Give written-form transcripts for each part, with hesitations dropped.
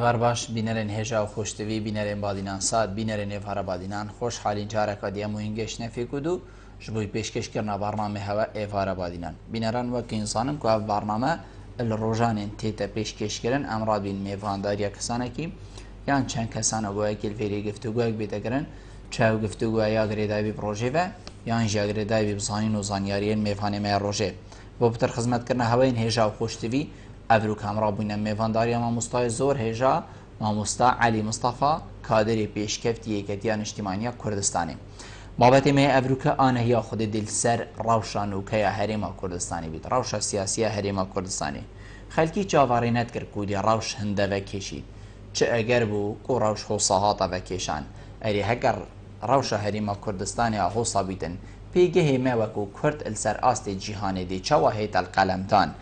ساغر باش بینرین هجا و خوشتوی بینرین بادینان ساد بینرین افهار بادینان خوش حالین جارک دیم و هنگش نفی کدو جبوی پیشکش کرنا برنامه هوا افهار بادینان بینران وقت انسانم که برنامه الروجان تیتا پیشکش کرن امراد بین میوانداری کسانه کی یان چند کسانه گویا که الفری گفتگوی بیتگرن چاو گفتگوی یا گریدای بی پروژه و یان جا گریدای بی بزانین و زانیاریین میوانه می روژه و بتر خدمت کرنا هوا این هجا و خوشتوی افرو کامرا بودن میوانداری ماموستای زور هجا ماموستا علی مصطفى کادری پیشکفتی یکتیان اجتماعی کردستانی بابت می افرو که آنه یا خود دل سر روشان و که هرما کردستانی بید روش سیاسی هرما کردستانی خلکی جاوارینت کرد کودی روش هنده و کشید چه اگر بو کو روش حوصاهات و کشان اری هگر روش هرما کردستانی حوصا بیدن پیگه ما وکو کرد السر آست جهان دی چه واحد القلمتان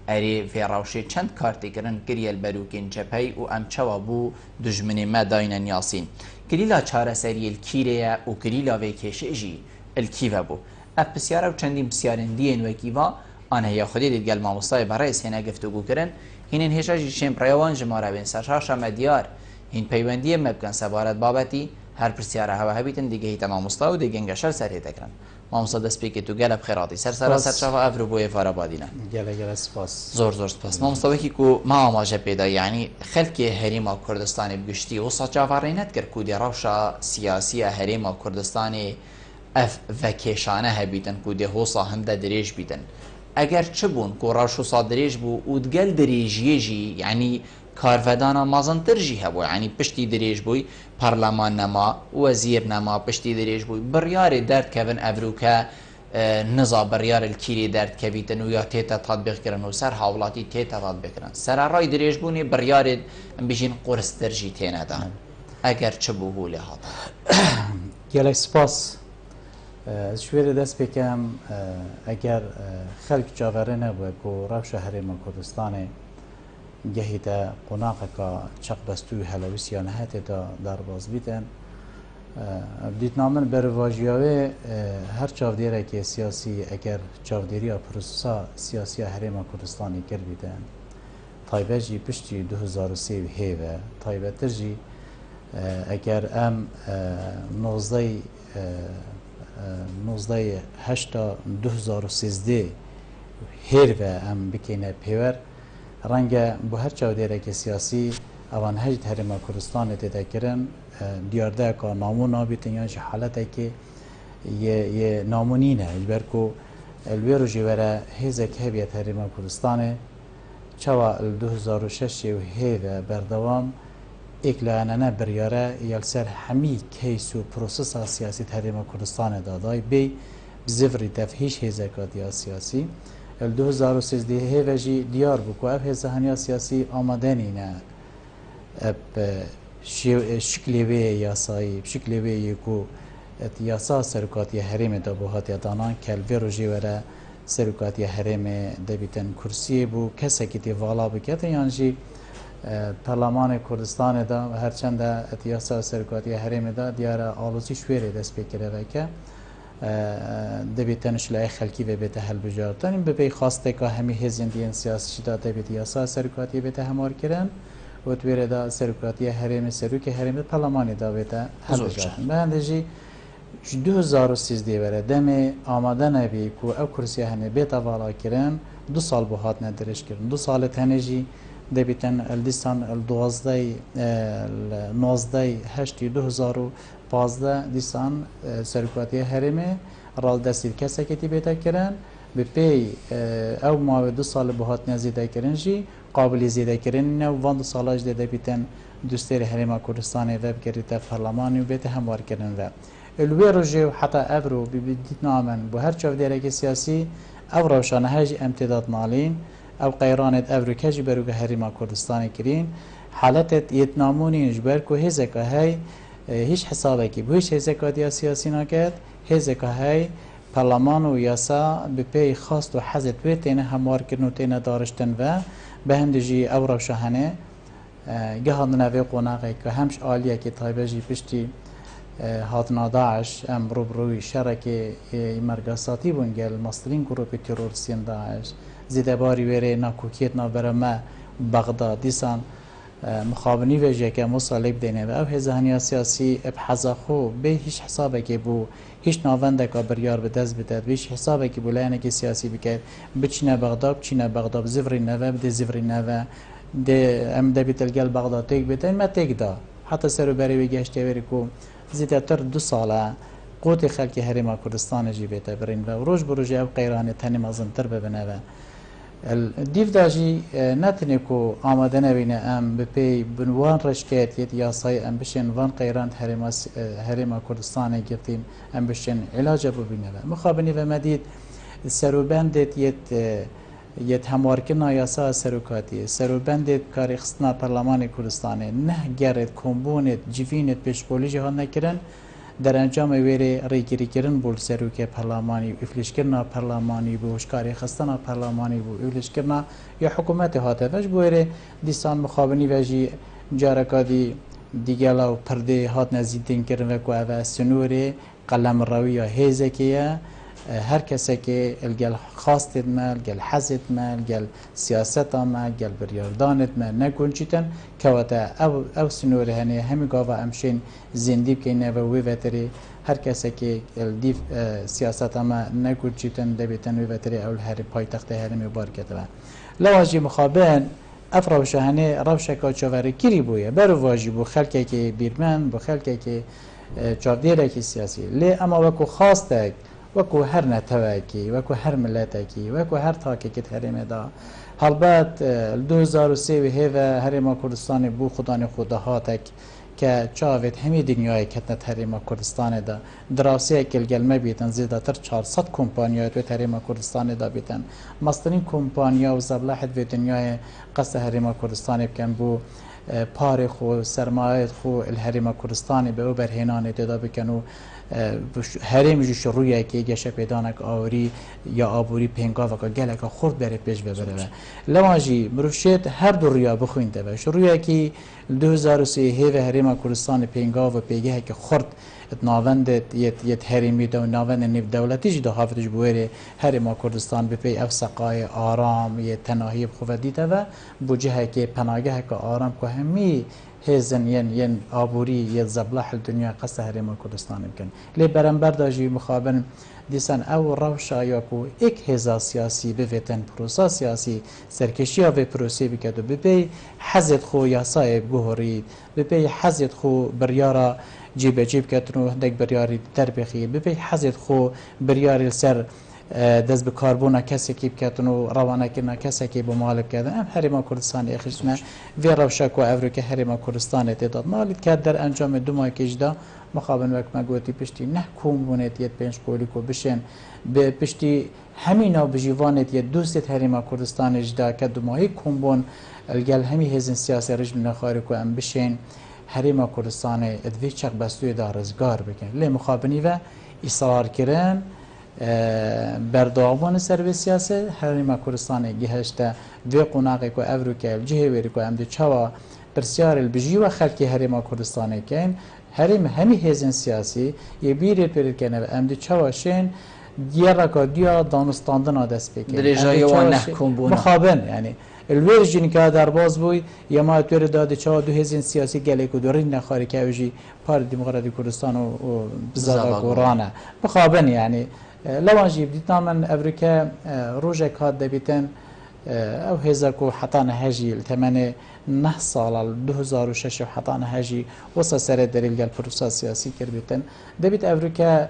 اری فی روشی چند کارتی کرن گریل بروکین چپی و ام چوا بو دجمن ما داینن یاسین گریلا چاره سری الکیره و گریلا ویکشه جی الکیوه بو اف بسیاره و چندین بسیارن دیین وکیوا آنها یا خودی دید گل ماموستای برای سینه گفتگو کرن هینن هشاجی شم ریوان جماره بین سرشاشا مدیار هین پیوندی مبکن سبارت بابتی هر بسیاره هوا هبیتن دیگه هیتا ماموستا و دیگه انگشل سر هیتا کرن ماموستا دست پیکی تو گلب خیراتی سر شفا افرو بوی فارابادینا گله سپاس زور سپاس ماموستا وکی کو ما آماجه پیدا یعنی خلکی هریما کردستانی بگشتی و ساجاوارینت کر کودی روشا سیاسی هریما کردستانی اف وکیشانه هبیتن کودی حوصا هنده دریج بیتن اگر چه بون کو روشو صادریج بو اودگل دریجیه جی یعنی کارفدانا مازنتر جی هبو یعنی پشتی دریج بوی پارلمان نما وزیر نما پشتی دریج بوی بریار درد کبن افروکا نزا بریار الکیری درد کبیتن و یا تیتا تطبیق کرن و سر حولاتی تیتا تطبیق کرن سر رای دریج بونی بریار بیشین قرستر جی تینه دا اگر چه بو هوله هاتا گله سپاس شویر دست بکم اگر خلق جاوره نبود که روش هرما کردستان گهی تا قناق که چق بستوی هلویس یا نهت تا در باز بیتن بدیت نامن بر واجیاوه هر چاودیره که سیاسی اگر چاودیری یا پروسا سیاسی هرما کردستانی کرد بیتن طایبه جی پشتی 2003 هیوه طایبه تر جی اگر ام 19/8/2013 هیر و ام بکنه پیور رنگ بو هر چاودیره که سیاسی اوان هجد هرما کردستان تیده کرن دیارده که نامو نابیتن یا حالته که یه نامونینه اجبر که الویرو جیوره هیزه که هبیت هرما کردستانه چوا 2006 و هیوه بردوام اکلانه بریاره یلسر همی کیس و پروسس سیاسی هرما کردستان دادای بی بزفری تفهیش هیزکاتی سیاسی 2013 هیوجی دیار بکو اف هزهانیا سیاسی آمدنی نه شکلی وی یاسایی شکلی وی یکو یاسا سرکاتی حریم دابوهات یادانان کلوی رو جیوره سرکاتی حریم دبیتن کرسی بو کسی که تیوالا بکت یانجی پارلمان کردستان دا هرچند یاسا سرکاتی حریم دا دیار آلوزی شویره دست بکره وکه دبیتن شلای خلکی و بیت حل بجارتن این به خواسته که همی هزیندین سیاسی دا دبیت یاسا سرکاتی بیت همار کرن و تویره دا سرکاتی حریم سروک حریم پارلمانی دا بیت حل بجارتن به اندجی 2013 وره دم آماده نبی که او کرسی همی بیت والا کرن 2 سال بهات ندرش کرن 2 سال تنجی دبیتن الدیسان الدوازده 19/8/2015 دیسان سرکاتی حرمه رال دستیر کسی که بیتا کرن به پی او ما 2 سال بهات نزیده کرن جی قابل زیده کرن نه و 2 سالاج ده بیتن دوستری حرم کردستان و بگریت پارلمانی و بیت هموار کرن و الوی روجه حتی ابرو بیدیت نامن بو هر چاو دیره سیاسی او روشانه هج امتداد مالین او قیرانت افریقی بروگه هریما کردستانی کرین حالت یتنامونی اجبر کو هزکه های هیچ حسابه کی بوش هزکه دیا سیاسی نکرد هزکه های پارلمان و یاسا به پی خواست و حزت ویتینه هموار کردن و تینه دارشتن و به هندجی او روشانه گهان نوی قناقی که همش عالیه که طایبه جی پشتی هاتنا داعش ام روبروی شرکه مرگاساتی بونگل مصرین گروه تروریستین داعش زیده باری وره ناکوکیت نابرمه بغداد دیسان مخابنی و جاکه مصالح بدینه و او هزانیا سیاسی بحضا خو به هیچ حسابه که بو هیچ ناونده که بریار به دست بده هیچ حسابه که بولانه که سیاسی بکرد بچینه بغداد زفری نوه بده زفری نوه ده ام ده بیت الگل بغداد تیک بیتن ما تیک دا حتی سرو بری و گشته بری کو زیادتر 2 ساله قوت خلک هرما کردستان جی بیت برین و روز بروز او قیران تنی مزنتر ببینه و دیو داجی نتنی کو آماده نبینه ام بپی بنوان رشکت یت یاسای ام بشن وان قیران هرما کردستان گفتیم ام بشن علاج ببینه و مخابنی و مدید سروبندت یت هموارکنا یاسا سروکاتی سروبندت کاری خستنا پارلمان کردستان نه گرد کمبونت جوینت پیشبولی جهان نکردن در انجام ویری ریگیری کردن بول سروک پارلمانی افلیش کردن پارلمانی بوش کاری خستنا پارلمانی بو افلیش کردن یا حکومت هاتفش بویره دیسان مخابنی وجی جارکادی دیگلا و پرده هات نزیدین کردن و کو او سنوری قلم روی یا هیزکیه هر کسی که الگل خواستید ما الگل حزید ما الگل سیاست ما الگل بریاردانت ما نکن چیتن که وقتا او سنوری هنی همی گاوا امشین زندی بکنه و وی وطری هر کسی که الدیف سیاست ما نکن چیتن دبیتن وی وطری اول هری پای تخت هری مبار کده لواجی مخابن اف روشهنه روشکا چاوری کری بویه برو واجی بو خلکه که بیرمن بو خلکه که چاودیره که سیاسی لی اما وکو خواستک وكو هر نتواكي وكو هر ملتكي وكو هر تاكي كت هرمه دا هلبات 2003 هذا هرم كردستان بو خدان خداهاتك كچاوت همي دنياي كتنت هرم كردستان دا دراسه كل گلمه بيتن زيادتر 400 كومپانيات و هرم كردستان دا بيتن مسترين كومپانيا و زبلحت في دنياي قصد هرم كردستان بكن بو پار خو سرمایه خو الهرم کردستانی به او برهنان تدا بکنو هرم جو شروعی که گشه پیدانک آوری یا آبوری پنگا و که گلک خورد بره پیش ببره لواجی مروشید هر دو ریا بخوینده و شروعی که 2003 هیو هرم کردستان پنگا و پیگه که خورد ناوند یت هرمی دو ناوند نیو دولتی جدا حافظ بویره هرم کردستان بپی افسقای آرام یه تناهی بخواه دیده و بوجه که پناگه که آرام که همی هزن ين آبوری ين زبلح الدنيا قصة هرم كردستان يمكن لي برنبر داجي مخابن دیسان او روشا یاکو ایک هزا سیاسی بویتن پروسا سیاسی سرکشی و پروسی بکدو بپی حزد خو یاسای بگوهری بپی حزد خو بریارا جیب کتنو هندک بریاری تربیخی بپی حزد خو بریاری سر دست به کاربونا کسی که بکتنو روانه کردن کسی که بمالب کردن ام هرم کردستان اخیشنا وی روشک و افریقا هرم کردستان تعداد مالید که در انجام دو ماه کشیده مخابن وقت ما گویی پشتی نه کومونت یه پنج پولیکو بشن به پشتی همینا بجیوانت یه دوست هرم کردستان اجدا که دو ماهی کومبون الگل همی هزین سیاسی رژیم نخاری کو ام بشن هرم کردستان ادوی چق بستوی دارزگار بکن لی مخابنی و اصرار کردن برداوان سر سیاست هرم کردستان گهشته دو قناقی کو افریقا جهویری کو ام دی چوا پرسیار البجی و خلکی هرم کردستان کن هرم همی هزین سیاسی یه بیری پرید کنه و ام دی چواشین دیار که دیا دانستاندن آدست بکن درجای و نحکم بونه مخابن یعنی الویرجین که در باز بوی یا ما توی داده چوا دو هزین سیاسی گلی که دورین نخاری که اوجی پار دموکراتی کردستان و بزادا گورانه مخابن یعنی لوانجی بدیتنا من افریقا روژه کات دبیتن او هزا کو حتان هجی الثمانه 9 سال 2006 حتان هجی وصل سر دلیل گل پروسا سیاسی کربیتن دبیت افریقا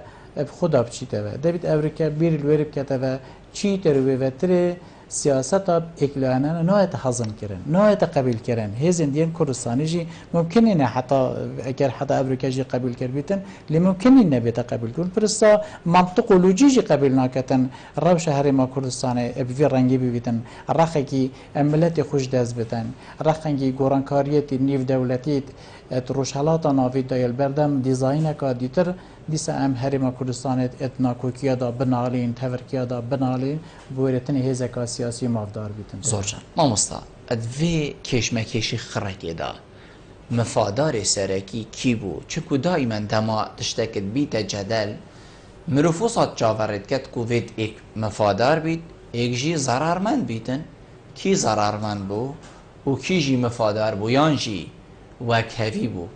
خدا بچیته و دبیت افریقا بیر الوری بکته و چی تروی و تری سیاست اب اکلانه نهایت هضم کردن نهایت قبول کردن هزین دیان کردستانی جی ممکنه نه حتی اگر حتی افریقا جی قبول کرد لی ممکنه نه بیت قبول کن پرستا منطق و لوجی جی قبول نکردن روش هرم کردستان ابی رنگی بیتن رخی کی عملت خوش دست بتن رخی کی گورانکاریت نیو دولتی تروشالات ناوی دایل بردم دیزاین کا دیتر دیسا ام هرم کردستان اتناکوکیا دا بنالین تورکیا دا بنالین بویرتن هزکا سیاسی مافدار بیتن زورجان مامستا ادوی کشمکشی خرکی دا مفادار سرکی کی بو چکو دائما دما تشتکت بیت جدل مروفوسات جاورد کت کووید ایک مفادار بیت ایک جی ضررمند بیتن کی ضررمند بو و کیجی مفادار بو یانجی وکهوی بو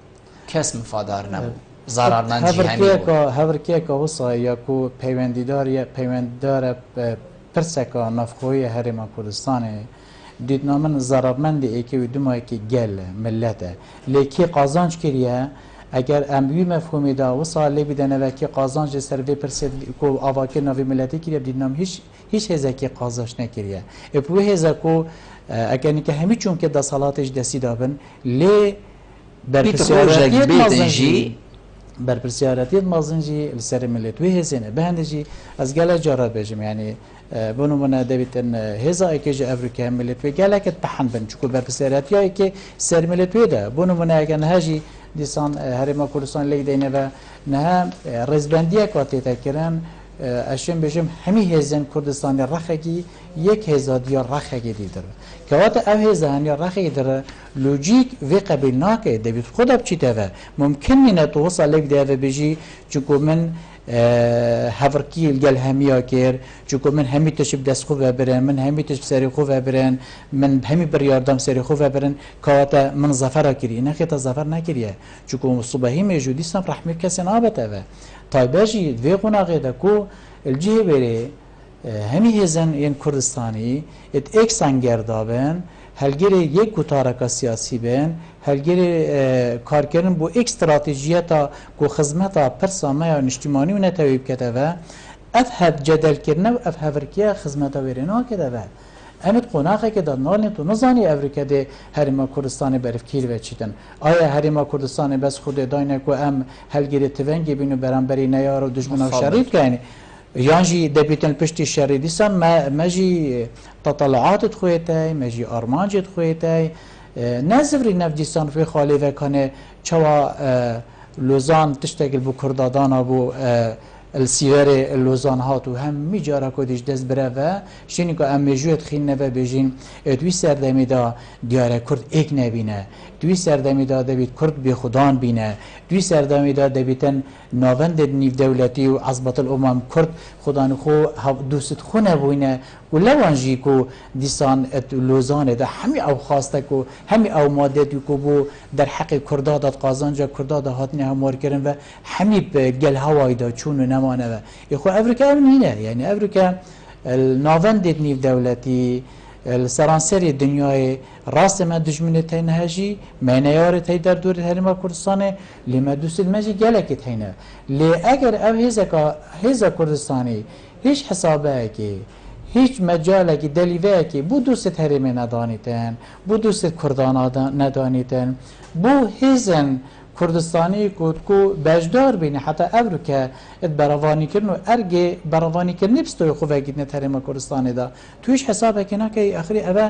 کس مفادار نبو ضررمند جی همی بو هەورکێکە وسا یاکو پەیوەنددارە پرسێکە نافخۆیە هەرێما کوردستانê دیتنا min zararmendê êkê wî dumayekî gel millete lêkî qazanc kiriye eger em wî mefhûmê da wisa lê bide nevekî qazancê ser vê pirsê ku avakir navê milletê kiriye dîtnam hiç hêzekî qazanc nekiriye ê wê hêza ku eger nîke hemî çûnkê desalatê ji destî dabin lê berpirsiyaretiye mezin jî li serê millet wê hêzê ne bi hinde jî ez gelek cara bêjim yani بونو من دبیتن هزا اکیج افریقا ملت و گله که تحن بن چکو برپسیارت یا که سر ملت ویده بونو من اگه نهجی دیسان هرما کردستان لیدینه و نه رزبندیه کاتی تکرن اشم بجم همی هزن کردستان رخگی یک هزا دیا رخگی دیدر که وقت او هزا هنیا رخگی دیدر لوجیک و قبیل ناکه دبیت خود اب چی تفه ممکن نینه تو وصل لیک دیوه بجی چکو من هەڤڕکی گەل هەمییا کرد چونکە من هەمی تش دەست خۆ ببرن من هەمی تش سەری خۆ ببرن من هەمی بڕیاردەم سەری خۆ ببرن کەواتە من زەفەرە کردی نەخێتە زەفەر نەکردیە چونکە سوبەهی مێژوو دیسان ڕەحمی کەسێ نابەتەوە تایبەژی دوێ قۆناغێدا کو الجێ بێرێ هەمی هێزن یەن کوردستانی ئێکسان گەردابن هەلگەرێ یەک گوتارەکە سیاسی بن هەلگەرێ کارکردن بۆ ئێک استراتیژیەتە کو خزمەتە پرسامەیە نیشتیمانی و نەتەوێ بکەتەوە ئەف هەب جەدەلکردنە و ئەف هەڤرکیە خزمەتە وێرێ ناکەدەوە ئەمت قۆناغێکێدا ناڵێن تو نزانی ئەڤریکا دێ هەرێما کوردستانی بەرفکیر بچیتن ئایا هەرێما کوردستانی بەس خودێ داینە کو ئەم هەلگەرێ تڤەنگێ بین و بەرامبەری نەیار و دژمنە و شەڕی بکەین یانجی دەبیتن پشتی شەڕی دیسان مەژی تەطەلعاتت خوێتای مەژی ئارمانجت خوێتای نازفری نفدیسان فی خالی و کنه چوا لوزان تشتگل بو کردادانا بو السیور لوزان هاتو هم می جارا کدیش دست بره و شینی که ام مجوید خیل نوه بجین دوی سردمی دا دیاره کرد ایک نبینه دوی سردمی دا دبید کرد بی خودان بینه دوی سردمی دا دبیتن ناوند نیو دولتی و عصبت الامم کرد خودان خو دوست خو نبوینه و لوانجی کو دیسان لوزانه ده همی او خواسته کو همی او ماده دی کو بو در حق کردادات قازانجا کرداد هاتنی هموار کردن و همی گل هوای دا چون نمانه و یخو افریقا نینه یعنی افریقا ناوند نیو دولتی سرانسری دنیای راست ما دشمنی تین هجی منیار تی در دور هرما کردستانه لما دوست مجی گلک تینه لی اگر او هیزا کردستانی هیچ حسابه که هیچ مجاله که دلیوه که بو دوست هرمی ندانیتن بو دوست کردان ندانیتن بو هیزن کردستانی کو بجدار بینه حتی ابرو که براوانی کردن و ارگه براوانی کردن نبستوی خوبه گیدنه تریم کردستانی دا تویش حسابه که نکه اخری اوه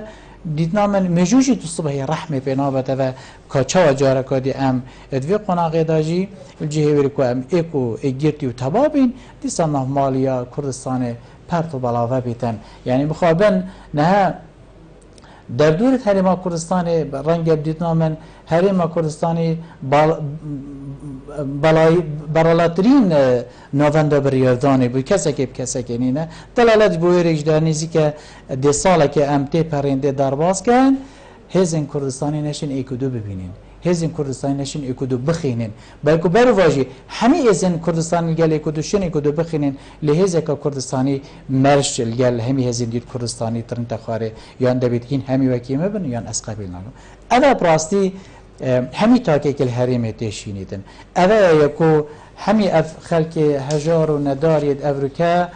دیدنا من مجوجی تو صبح رحمه پینابت اوه که چوا جاره کادی ام ادوی قناقه دا جی الجهه ویری که ام ایکو ایگیرتی و تبابین دیسان نحمالیا کردستانی پرت و بلاوه بیتن یعنی بخوابن نه در دور هرما کردستانی رنگ بدیدنا من هرما کردستانی برالاترین نوانده بریاردانی بود کسی که نینه دلالت بوی رجدانیزی که ده ساله که امتی پرنده درباز کن هزین کردستانی نشین ایکودو ببینین هزین کردستانی نشین ایکودو بخینین بلکه برو واجی همی هزین کردستانی گل ایکودو شن ایکودو بخینین لحظه که کردستانی مرش گل همی هزین دید کردستانی ترنت خاره یان دبید این همی وکیمه بن یان از قبیل نگم ادا براستی همی تاکه کل حریم تشینیدن ادا یکو همی اف خلق هجار و ندارید افریقا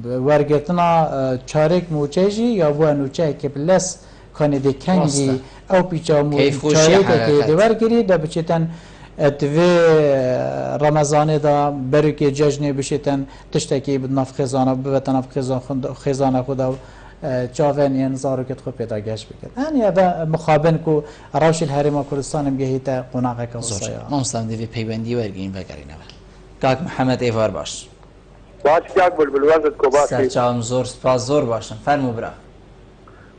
ورگتنا چارک موچهجی یا بو نوچه که بلس کانی دکنگی او پیچا چارک که دیوار گیری دا بچیتن دوی رمضانه دا بری که جشنه بشیتن تشتکی بدناف خزانه ببتناف خزانه خدا چاون این زارو که خود پیدا گشت بکرد یعنی با مخابن کو روش الحرم کردستان میگه تا قناقه که وصایا ما مستند دی پیوندی ورگین وگرینه کاک محمد ایوار باش باش کاک بلبل وزد کو باش سرچام زور سپاس زور باشن فرمو برا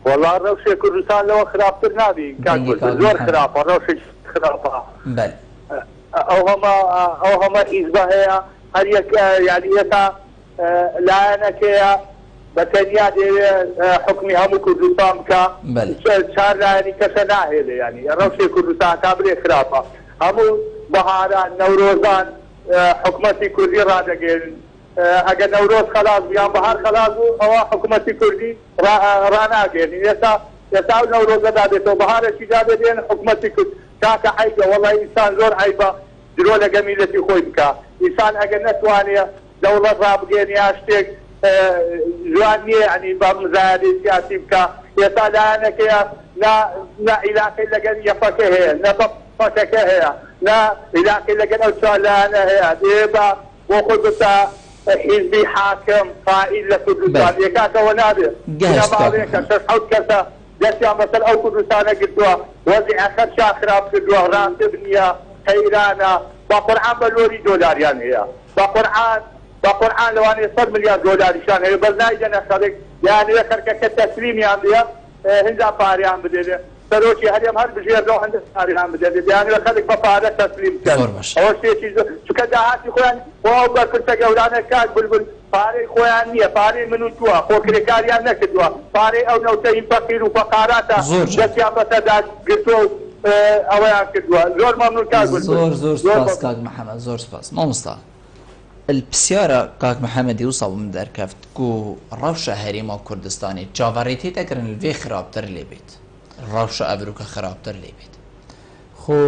والله روش کردستان لو خرابتر نبی کاک بلبل زور خرابه روش خرابه بله او هما ازبه هر یک یعنی یکا لعنه که بەتەنیا دەوێ حکمی هەموو کوردستان بکە چار لایەنی کەسە ناهێڵێ ینی ڕەوشی کوردستان تا برێ خراپە هەموو بەهاران نەورۆزان حکومەتی کوردی ڕادەگەێنن ئەگەر نەورۆز خەلاص بیان بەهار خەلاص بوو ئەوە حکومەتی کوردی ڕاناگەێنین ئێستا نەورۆزەدا بێتەوە بەهارەشی دادەدێن حکومەتی کورد کاکە عیبە وەڵی ئینسان زۆر عیبە درۆ لەگە میلەتی خۆی بکە ئینسان ئەگەر نەتوانێ دەوڵەت ڕابگەێنی یا شتێک جوان نییە ینی بە مزایدەی سیاسی بکە ئێستا لایەنەکەیە نا عیلاقەی لەگەن یەفەکە هەیە نە بەفەکەکە هەیە نا عیلاقەی لەگەن ئەو چوار لایەنە هەیە دێبە بۆ خۆی بتە حیزبی حاکم فائیل لە کوردستان یەکاتەوە نابێت ماڵێکە شەش حەوت کەسە دەستیان بەسەر ئەو کوردستانە گرتووە وەزی ئەخەرشا خراپ کردووە ڕاستب نییە حەیرانە با قورعان بە لۆری دۆلاریان هەیە با قورعان لەوانەیە 100 ملیار دۆلاریشان هەیە بەس نایدەنە خەڵک یانەوێ خەرکەکە تەسلیمیان بێ هەنجا پاریان بدێنێ سەرۆکی هەرێم هەر بژێردەوە هەندە پاریان بدێنێت یانەوێ خەڵک بە پارە تەسلیم بکەن ئەوە شتێکی چونکە داهاتی خۆیان ئەو بەرپرسە گەورانە کات بولبول پارەی خۆیان نییە پارەی من و تووە خۆکرێکاریان نەکردووە پارەی ئەو نەوتەی فەقیر و فەقاراتە دەستیان بەسەردا گرتووە ئەوەیان کردووە زۆر مەمنون کاک بولبول زۆر سپاس کاک محەممەد زۆر سپاس مامۆستا الپسیارە کاک محەممەدی وسە من دەرکەفت و ڕەوشە هەرێما کوردستانی چاوەڕێتی دەکردن لێ خراپتر لێ بێت ڕەوشە ئەبروکە خراپتر لێ بێت خۆ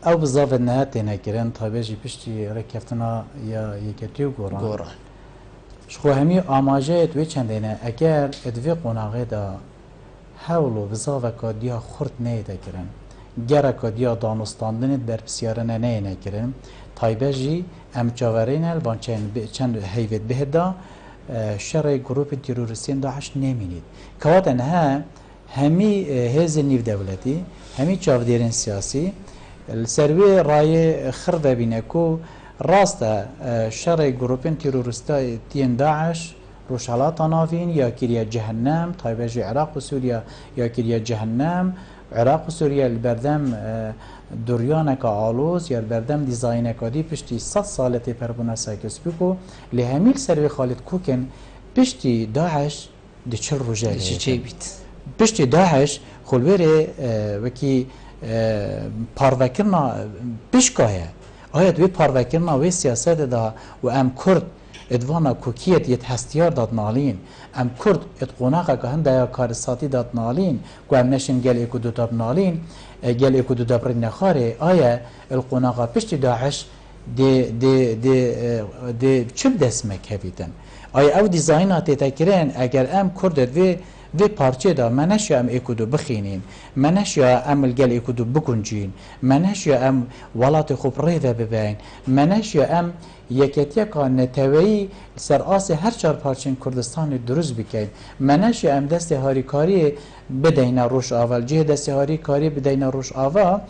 ئەو بزاافت نەهات تێنەکردن تابێژی پشتی ڕێککەفتنا یا یەکەتی و گۆڕان خۆ هەمی ئاماژەیەت وێ چەندێنە ئەگەر ئەدوێ قۆناغێدا هەوڵ و بزاافەکە دیا خورد نەیەدەکردن گەرەکە دیا دانوستاندنت بەرپسیارەنە نەیەنەکردن تایبەژی ئەم چاوەڕێنە بان چەند هەیوێت بهێدا شەڕی گروپی تیرۆریستین داعش نێمینیت کەواتە نەها هەمی هێزی نیودەوڵەتی هەمی چاودێرین سیاسی سەروێ ڕایێ خڕ دەبینە و ڕاستە شەڕی گروپین تیرۆریستین داعش ڕۆژهەڵاتە ناوین یا کریە جەهەنەم تایبەژی عێراق و سووریا یا کریە جەهەنەم عێراق و سووریا بەردەم دوریانەکە ئالۆز یا بەردەم دیزاینەکەدی پشتی 100 ساڵە تێپەربوونە سایکۆسپیک و لە هەمیل سەروێ خالید کوکن پشتی داعش دچل ڕۆژە بیت پشتی داعش خۆلوێرێ وەکی پارڤەکردنا پشکایە ئایا دوێ پارڤەکردنا وێ سیاسەتدا و ئەم کورد ادوانا کوکیت یت هستیار داد نالین ام کرد ات قوناقه که هنده کارساتی داد نالین که ام نشن گل اکو دو داب نالین گل اکو دو داب رین نخاره آیا القوناقه پشت داعش دی چه دست مکهویدن آیا او دیزاینات تکرین اگر ام کرد وی پارچه دا منش یا ام اکو دو بخینین منش یا ام الگل اکو دو بکنجین منش یا ام ولات خوب ریده ببین منش یا ام یکیتیا که نتوی سر آس هر چهار پارچین کردستان دروز بکن منش یا ام دست هاریکاری بدین روش آول جه دست هاریکاری بدین روش آوا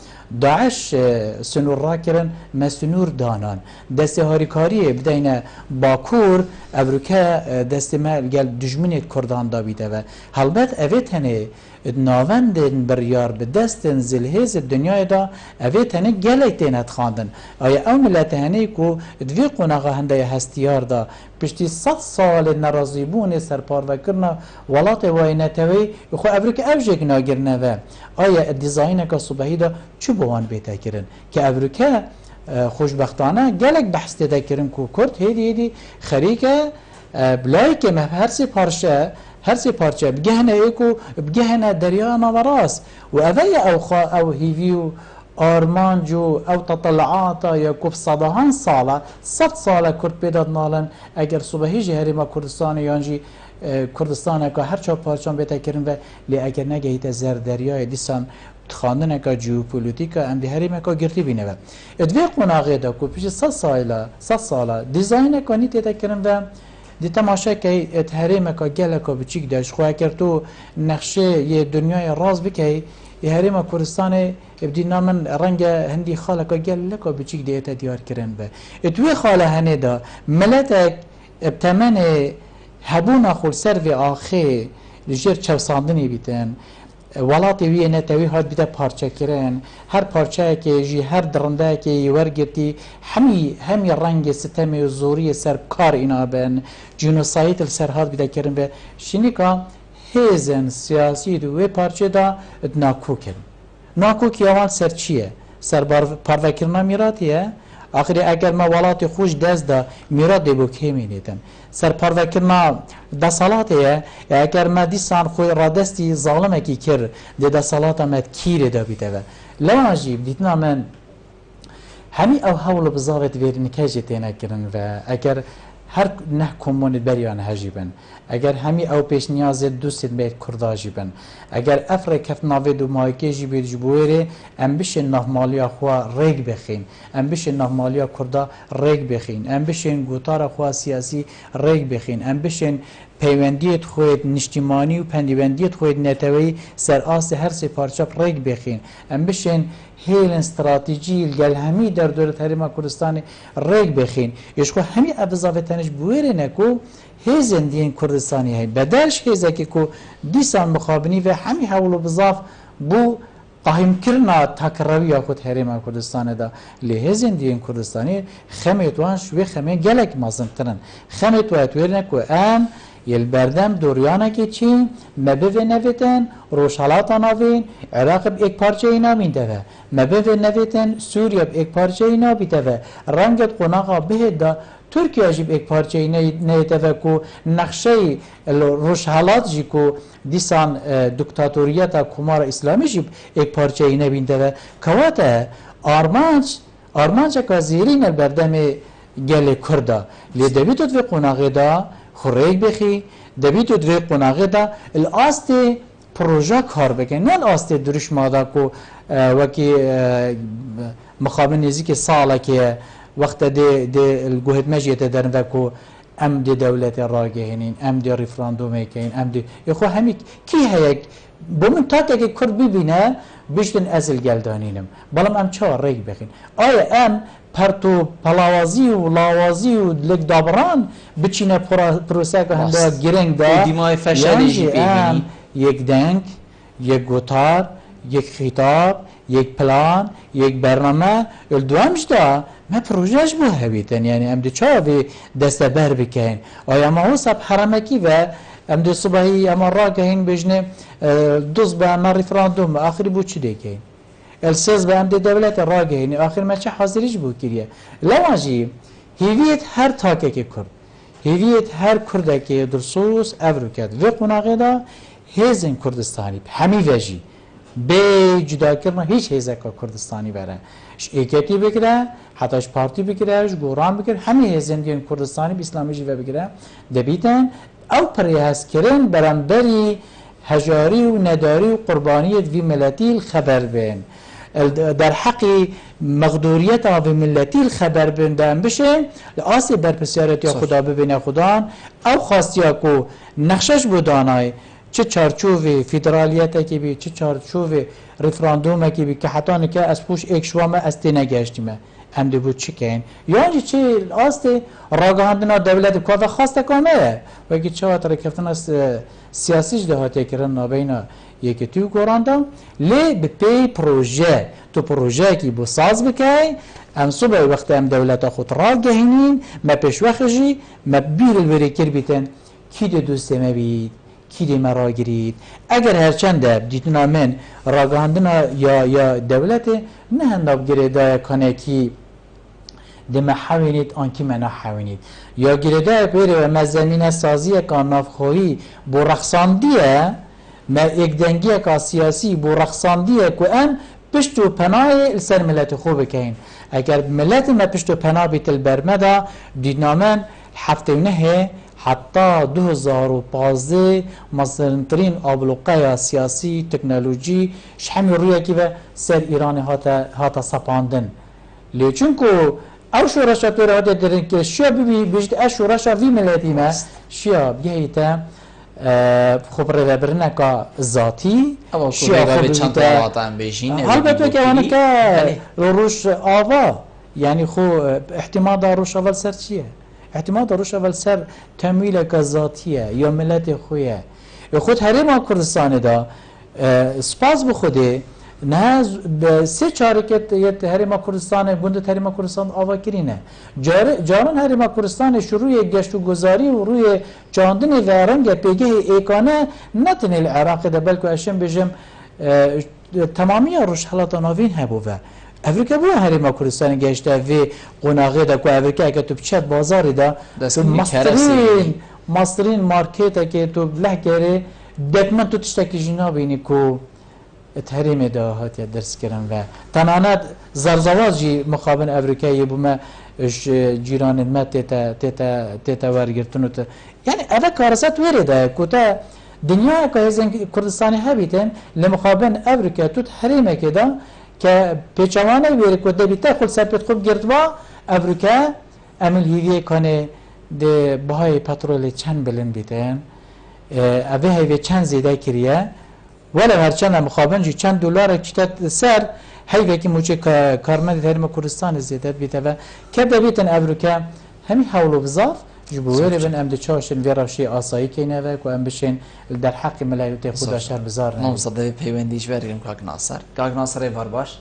داعش سنور را کرن مسنور دانان دست هاریکاری بدین باکور ابروکه دست ما گل دجمنیت کردان دابیده و هلبت اوید هنه ناوندن بریار به دستن زلهز دنیای دا اوید هنه گلی تینت خواندن آیا او ملت هنه که دوی قناغه هنده هستیار دا پشتی 100 سال نرازیبون سرپاروکرنا ولات واینتوی خو ابروک اوجک ناگرنه و آیا دیزاین که صبحی دا چو بوان بیتا کرن که ابروکه خوشبختانه گلک بحث دیده کرن که کرد هیدی خریکه بلای که هر سی پارچه بگهنه ایکو بگهنه دریا نوراس و اوی او هیویو آرمانجو او تطلعاتا یا کب صدهان ساله 100 ساله کرد پیداد نالن اگر صبحی جهری ما کردستان یانجی کردستان که هر چا پارچان بیتا کرن و لی اگر نگهیت زر دریای دیسان خواندن که جیوپولیتیکا ام دی هری مکا گرتی بینه و ادوی قناغه دا که پیش 100 ساله دیزاین کنی تیتا کرن و دی تماشا که اتحریم که گله که بچیک داشت خواه کرد تو نقشه یه دنیای راز بکی هریم کردستان ابدی نامن رنگ هندی خاله که گله که بچیک دیتا دیار کرن به اتوی خاله هنه دا ملتک ابتمن هبونا خول سر و آخه لجر چوساندنی بیتن ولاتی وی نتوی هات بیده پارچه کرن هر پارچه که جی هر درنده که ورگرتی همی رنگ ستمی و زوری سر کار اینا بن جنوسایت سر هات بیده کرن به شینی که هیزن سیاسی دو پارچه دا ناکو کرن ناکو که اول سر چیه؟ سر پروکرنا میراتیه آخری اگر ما ولاتی خوش دست دا میرات دی بو که مینیدن سر پروکرنا دسالاتیه اگر ما دیسان خوی را دستی ظالمه کی کر دی دسالات امد کیره دا بیده و لو عجیب دیتنا من همی او حول بزاوت ویرنی که جتینه کرن و اگر هر نه کمونید بریان هجیبن اگر همی او پیش نیاز دوست بید کردا جیبن اگر افر کف ناوی دو مایکی جیبید جبویره ام بشه نهمالیا خوا ریگ بخین ام بشه نهمالیا کردا ریگ بخین ام بشه گوتار خوا سیاسی ریگ بخین ام بشه پیوندیت خود نشتیمانی و پندیوندیت خود نتوی سر آس هر سی پارچاپ ریگ بخین ام بشه هیل استراتژی گل همی در دولت هریما کردستان ریگ بخین یشکو همی ابزاوتنش بویره نکو هیزن دین کردستانی هی بدلش هیزه که کو دیسان مخابنی و همی حولو بزاف بو قایم کرنا تکروی خود هریما کردستان دا لی هیزن دین کردستانی خمیت وان شوی خمی گلک مازنترن خمیت وایت ویرنه کو ام یل بردم دوریانه که چی مبه نویتن روشالات نوین عراق با ایک پارچه اینا بینده مبه نویتن سوریه با ایک پارچه اینا بیده رنگت قناقا به دا ترکیه جی با ایک پارچه اینا نیده کو نقشه روشالات جی کو دیسان دکتاتوریت کمار اسلامی جی ایک پارچه اینا بینده کواته آرمانج که زیرین البردم گل کرده لیده بیتود و قناقه دا خوريك بخي دبيتو دوي قناغه دا الاستي پروژه کار بکن نه الاستي درش مادا کو وكي مخابن نزيك ساله که وقت دي الجهد مجيت درن دكو ام دي دولة راجعين ام دي ريفراندوم كاين ام دي يخو هميك كي هيك بمن تاكي كرد ببينه بيشتن ازل گلدانينم بالام ام چهار ريك بخين آيا ام پرتو پلاوازی و لاوازی و لک دابران بچینه پروسه که هنده گرنگ دا دیمای فشلی جی بیبینی یک دنگ یک گوتار یک خطاب یک پلان یک برنامه الدوامش دا ما پروژهش بو هبیتن یعنی ام دی چاوی دست بر بکن آیا ما هو سب حرمکی و ام دی صبحی اما را گهین بجنه دوز به اما ریفراندوم آخری بو چی دیگه السيز بهم دي دولة الراجع يعني آخر ما شيء حاضريش بوكريه لو عجيب هيفيت هر تاكه كرد هيفيت هر كرده كي درسوس افروكات في قناغه دا هيزن كردستاني همي وجي بي جدا كرنا هيش هيزك كردستاني بره ايكتي بكره حتى بارتي بكره گوران بكره همي هيزن دين كردستاني باسلامي جي بكره دبيتن او پرياس كرن برامبري هجاري و نداري و قربانية في ملتي الخبر بين در حق مقدوریت و ملتی الخبر بندن بشه لآسی بر پسیارت یا خدا ببینه خدا او خواستیا کو نقشش بودانای چه چارچوب فدرالیت کی بی چه چارچوب رفراندوم کی بی که حتی که از پوش یک شوام است نگشتیمه هم دی بود چیکن یعنی چه آست راگاندنا دولت کو خواسته کنه و کی چه وقت رکفتن از سیاسیش دهاتی کردن نابینا یکی تو گوراندا لی به پی پروژه تو پروژه کی بو ساز بکی ام صبح وقت ام دولت خود را گهینین ما پیش وقتی ما بیر الوری کر بیتن کی دوست ما بید کی مرا گرید اگر هرچند دیتنا من راگاندنا یا دولت نه هنداب گریده کنه کی دم حوینید آنکی منا حوینید یا گریده پیره و مزمین سازی کاناف خویی بو رقصاندیه ما یک دنگی که سیاسی بو رقصاندیه که ام پشتو پناه سر ملت خوب کهین اگر ملت ما پشتو پناه بیت البرمدا دیدنامن هفته نه حتی 2015 مصرنترین آبلوقه سیاسی تکنولوژی شحمی رویه که به سر ایران هاتا سپاندن لیچون که او شورشا تو را درن که شیا ببی بجد اشورشا وی ملتی ما شیا بیایتا خوب رو برنه که ذاتی شیا خوب چند طالاتان بیشین البته که آنه که روش آوا یعنی خو احتمال دار روش اول سر چیه؟ احتمال دار روش اول سر تمویل که ذاتیه یا ملت خویه خود حریم کردستان دا سپاس بخوده نه سه چارکت یت هرما کردستان گوند هرما کردستان آوا کرینه جارن هرما کردستان شروع گشت و گذاری و روی چاندن و رنگ پیگه ایکانه نتنه العراق ده بلکه اشم بجم تمامی روش حالات نوین هبوه افریقا بو هرما کردستان گشته و قناغه ده که افریقا که تو بچت بازاری ده ماسترین مارکت که تو بله گره دکمن تو تشتکی جنا بینی که تحریم ده هاتی درس کردن و تنانت زرزواجی مقابل افریقایی بوم جیران ما تیتا ورگرتن یعنی اوه کارسات ویرده که دنیا که هزین کردستانی هبیتن لمقابل افریقا تو تحریمه که ده که پیچوانه ویره که ده بیتا خود سپید خوب گردوا افریقا امل هیویه کنه ده بهای پترول چند بلن بیتن اوه هیویه چند زیده کریه ولی هرچند مخابنجی چند دلار کتت سر هیوی که موچه کارمند هرم کردستان زیادت بیته و که بیتن افریقا همی حول و بزاف جبوری بن ام دچاشن ویراشی آسایی کنه و که ام بشین در حق ملایوت خدا شهر بزار نه مصدق پیوندیش بریم کاک ناصر ایوار باش